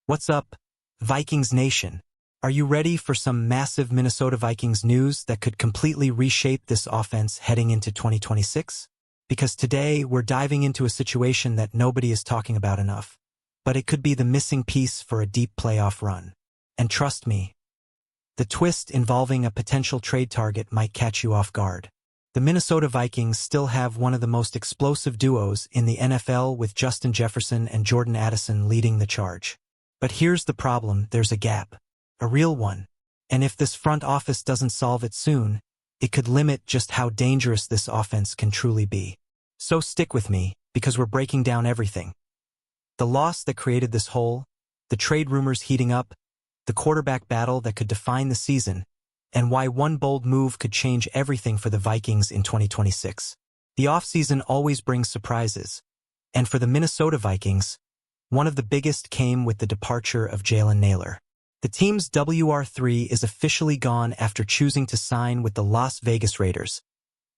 What's up, Vikings Nation? Are you ready for some massive Minnesota Vikings news that could completely reshape this offense heading into 2026? Because today, we're diving into a situation that nobody is talking about enough, but it could be the missing piece for a deep playoff run. And trust me, the twist involving a potential trade target might catch you off guard. The Minnesota Vikings still have one of the most explosive duos in the NFL, with Justin Jefferson and Jordan Addison leading the charge. But here's the problem: there's a gap. A real one. And if this front office doesn't solve it soon, it could limit just how dangerous this offense can truly be. So stick with me, because we're breaking down everything. The loss that created this hole, the trade rumors heating up, the quarterback battle that could define the season, and why one bold move could change everything for the Vikings in 2026. The offseason always brings surprises, and for the Minnesota Vikings, one of the biggest came with the departure of Jalen Nailor. The team's WR3 is officially gone after choosing to sign with the Las Vegas Raiders,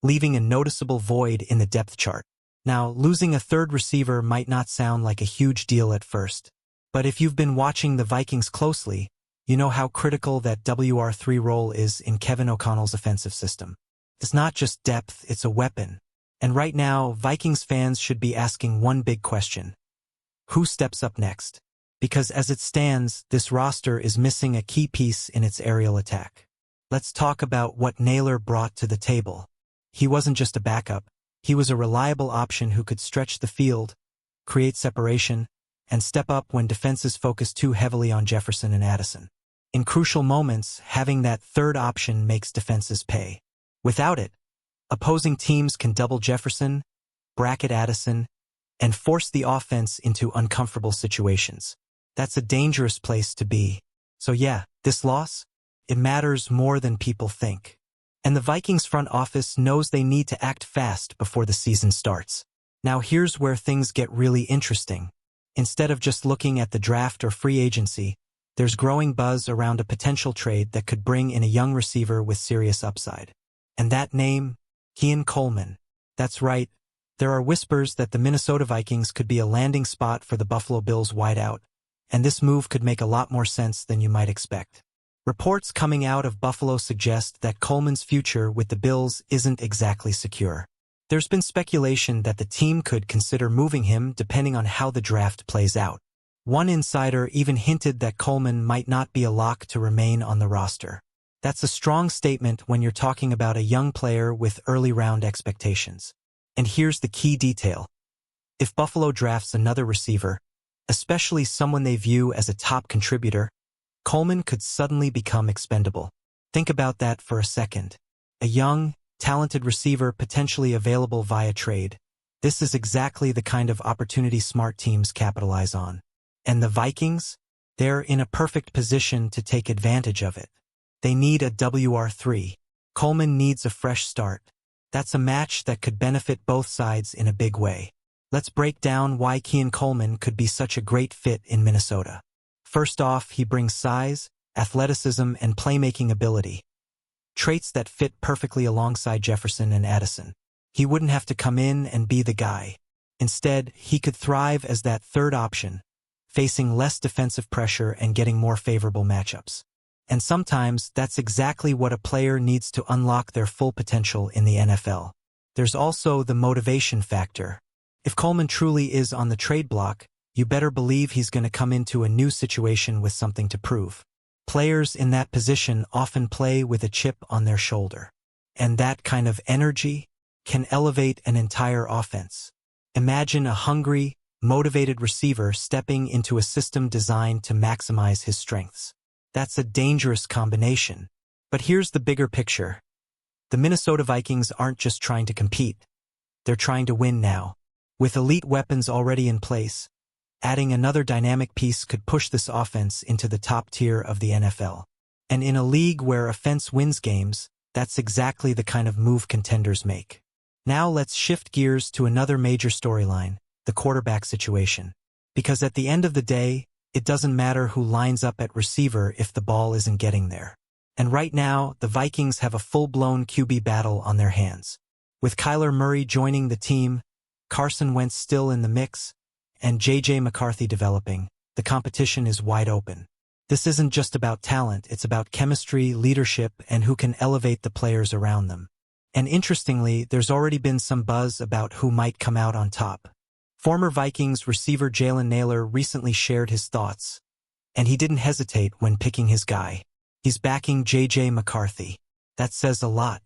leaving a noticeable void in the depth chart. Now, losing a third receiver might not sound like a huge deal at first, but if you've been watching the Vikings closely, you know how critical that WR3 role is in Kevin O'Connell's offensive system. It's not just depth, it's a weapon. And right now, Vikings fans should be asking one big question: who steps up next? Because as it stands, this roster is missing a key piece in its aerial attack. Let's talk about what Nailor brought to the table. He wasn't just a backup. He was a reliable option who could stretch the field, create separation, and step up when defenses focus too heavily on Jefferson and Addison. In crucial moments, having that third option makes defenses pay. Without it, opposing teams can double Jefferson, bracket Addison, and force the offense into uncomfortable situations. That's a dangerous place to be. So yeah, this loss, it matters more than people think. And the Vikings front office knows they need to act fast before the season starts. Now here's where things get really interesting. Instead of just looking at the draft or free agency, there's growing buzz around a potential trade that could bring in a young receiver with serious upside. And that name, Keon Coleman. That's right. There are whispers that the Minnesota Vikings could be a landing spot for the Buffalo Bills wideout, and this move could make a lot more sense than you might expect. Reports coming out of Buffalo suggest that Coleman's future with the Bills isn't exactly secure. There's been speculation that the team could consider moving him depending on how the draft plays out. One insider even hinted that Coleman might not be a lock to remain on the roster. That's a strong statement when you're talking about a young player with early-round expectations. And here's the key detail. If Buffalo drafts another receiver, especially someone they view as a top contributor, Coleman could suddenly become expendable. Think about that for a second. A young, talented receiver potentially available via trade. This is exactly the kind of opportunity smart teams capitalize on. And the Vikings? They're in a perfect position to take advantage of it. They need a WR3. Coleman needs a fresh start. That's a match that could benefit both sides in a big way. Let's break down why Keon Coleman could be such a great fit in Minnesota. First off, he brings size, athleticism, and playmaking ability. Traits that fit perfectly alongside Jefferson and Addison. He wouldn't have to come in and be the guy. Instead, he could thrive as that third option, facing less defensive pressure and getting more favorable matchups. And sometimes, that's exactly what a player needs to unlock their full potential in the NFL. There's also the motivation factor. If Coleman truly is on the trade block, you better believe he's going to come into a new situation with something to prove. Players in that position often play with a chip on their shoulder. And that kind of energy can elevate an entire offense. Imagine a hungry, motivated receiver stepping into a system designed to maximize his strengths. That's a dangerous combination. But here's the bigger picture. The Minnesota Vikings aren't just trying to compete. They're trying to win now. With elite weapons already in place, adding another dynamic piece could push this offense into the top tier of the NFL. And in a league where offense wins games, that's exactly the kind of move contenders make. Now let's shift gears to another major storyline, the quarterback situation. Because at the end of the day, it doesn't matter who lines up at receiver if the ball isn't getting there. And right now, the Vikings have a full-blown QB battle on their hands. With Kyler Murray joining the team, Carson Wentz still in the mix, and J.J. McCarthy developing, the competition is wide open. This isn't just about talent, it's about chemistry, leadership, and who can elevate the players around them. And interestingly, there's already been some buzz about who might come out on top. Former Vikings receiver Jalen Nailor recently shared his thoughts, and he didn't hesitate when picking his guy. He's backing J.J. McCarthy. That says a lot.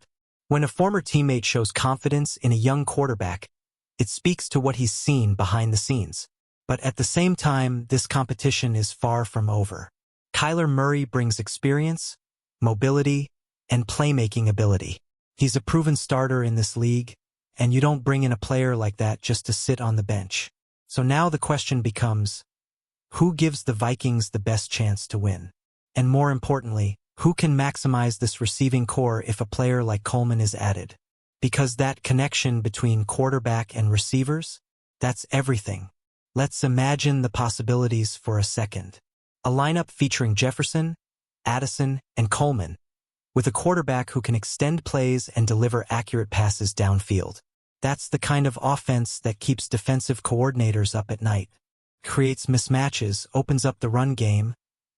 When a former teammate shows confidence in a young quarterback, it speaks to what he's seen behind the scenes. But at the same time, this competition is far from over. Kyler Murray brings experience, mobility, and playmaking ability. He's a proven starter in this league, and you don't bring in a player like that just to sit on the bench. So now the question becomes, who gives the Vikings the best chance to win? And more importantly, who can maximize this receiving core if a player like Coleman is added? Because that connection between quarterback and receivers, that's everything. Let's imagine the possibilities for a second. A lineup featuring Jefferson, Addison, and Coleman, with a quarterback who can extend plays and deliver accurate passes downfield. That's the kind of offense that keeps defensive coordinators up at night, creates mismatches, opens up the run game,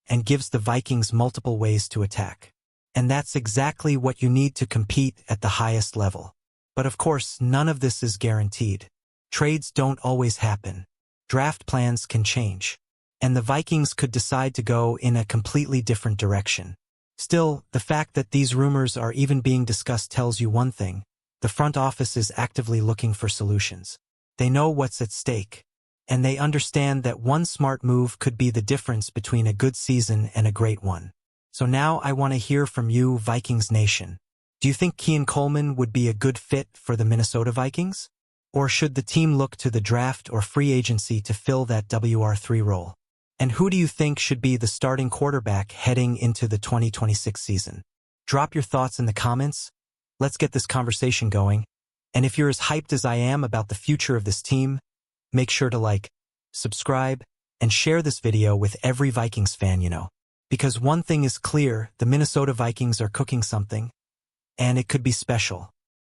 and gives the Vikings multiple ways to attack. And that's exactly what you need to compete at the highest level. But of course, none of this is guaranteed. Trades don't always happen. Draft plans can change. And the Vikings could decide to go in a completely different direction. Still, the fact that these rumors are even being discussed tells you one thing. The front office is actively looking for solutions. They know what's at stake, and they understand that one smart move could be the difference between a good season and a great one. So now I want to hear from you, Vikings Nation. Do you think Keon Coleman would be a good fit for the Minnesota Vikings? Or should the team look to the draft or free agency to fill that WR3 role? And who do you think should be the starting quarterback heading into the 2026 season? Drop your thoughts in the comments. Let's get this conversation going. And if you're as hyped as I am about the future of this team, make sure to like, subscribe, and share this video with every Vikings fan you know. Because one thing is clear, the Minnesota Vikings are cooking something, and it could be special.